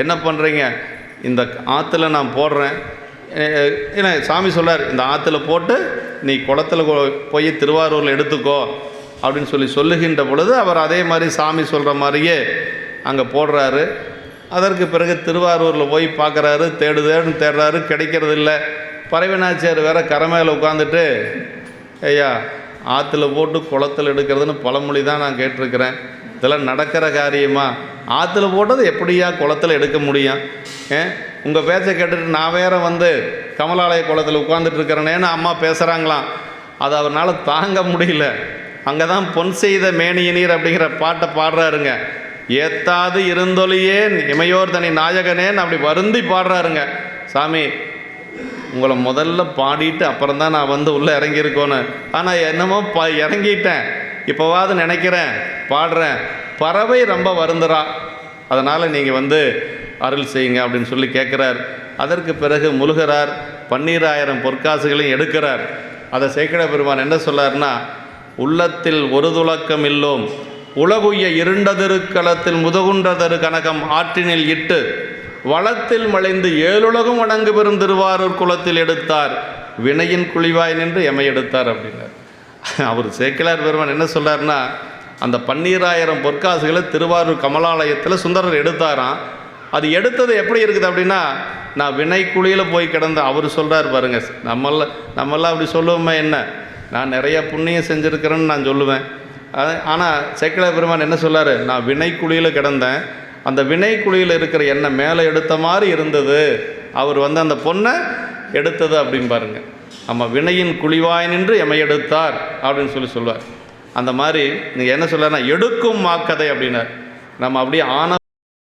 என்ன பண்ணுறீங்க, இந்த ஆற்றுல நான் போடுறேன். ஏன்னா சாமி சொல்கிறார், இந்த ஆற்றுல போட்டு நீ குளத்தில் போய் திருவாரூரில் எடுத்துக்கோ அப்படின்னு சொல்லுகின்ற பொழுது அவர் அதே மாதிரி சாமி சொல்கிற மாதிரியே அங்கே போடுறாரு. அதற்கு பிறகு திருவாரூரில் போய் பார்க்குறாரு, தேடுறாரு, கிடைக்கிறது இல்லை. பறவைநாச்சியார் வேற கரை மேலே உட்காந்துட்டு, ஐயா ஆற்றுல போட்டு குளத்தில் எடுக்கிறதுன்னு பழமொழி தான் நான் கேட்டிருக்கிறேன், இதெல்லாம் நடக்கிற காரியமா? ஆற்றுல போட்டது எப்படியா குளத்தில் எடுக்க முடியும்? உங்கள் பேச்சை கேட்டுட்டு நான் வேற வந்து கமலாலய குளத்தில் உட்காந்துட்டு இருக்கிறேனேன்னு அம்மா பேசுகிறாங்களாம். அது அவரால் தாங்க முடியல. அங்கே தான் பொன் செய்த மேனியனீர் அப்படிங்கிற பாட்டை பாடுறாருங்க. ஏத்தாது இருந்தொலியேன் இமையோர் தனி நாயகனேன்னு அப்படி வருந்தி பாடுறாருங்க. சாமி உங்களை முதல்ல பாடிட்டு அப்புறம் தான் நான் வந்து உள்ளே இறங்கியிருக்கோன்னு. ஆனால் என்னமோ இறங்கிட்டேன், இப்போவாது நினைக்கிறேன், பாடுறேன். பறவை ரொம்ப வருந்துறா, அதனால் நீங்கள் வந்து அருள் செய்யுங்க அப்படின்னு கேட்குறார். அதற்கு பிறகு முழுகிறார், 12,000 பொற்காசுகளையும் எடுக்கிறார். அதை சேக்கிழார் பெருமான் என்ன சொல்லார்னா, உள்ளத்தில் ஒரு துலக்கம் இல்லோம் உலகுய இருண்டதிருக்களத்தில் முதுகுன்றதரு கனகம் ஆற்றினில் இட்டு வளத்தில் மலைந்து 7 உலகம் வணங்கு பெறும் திருவாரூர் குளத்தில் எடுத்தார், வினையின் குழிவாய் நின்று எமை எடுத்தார் அப்படின்னார். அவர் சேக்கிழார் பெருமான் என்ன சொல்றாருன்னா, அந்த 12,000 பொற்காசுகளை திருவாரூர் கமலாலயத்தில் சுந்தரர் எடுத்தாராம். அது எடுத்தது எப்படி இருக்குது அப்படின்னா, நான் வினை குழியில் போய் கிடந்த. அவர் சொல்கிறார் பாருங்க, நம்மெல்லாம் அப்படி சொல்லுவோமே, என்ன நான் நிறைய புண்ணியம் செஞ்சுருக்கிறேன்னு நான் சொல்லுவேன். ஆனால் சேக்கிழார் பெருமான் என்ன சொல்லார், நான் வினை குழியில் கிடந்தேன், அந்த வினை குழியில் இருக்கிற எண்ணெய் மேலே எடுத்த மாதிரி இருந்தது, அவர் வந்து அந்த பொண்ணை எடுத்தது அப்படின்னு பாருங்க. நம்ம வினையின் குழிவாய் நின்று எமை எடுத்தார் அப்படின்னு சொல்லுவார். அந்த மாதிரி நீங்கள் என்ன சொல்கிறாருன்னா, எடுக்கும் மாக்கதை அப்படின்னார். நம்ம அப்படியே ஆன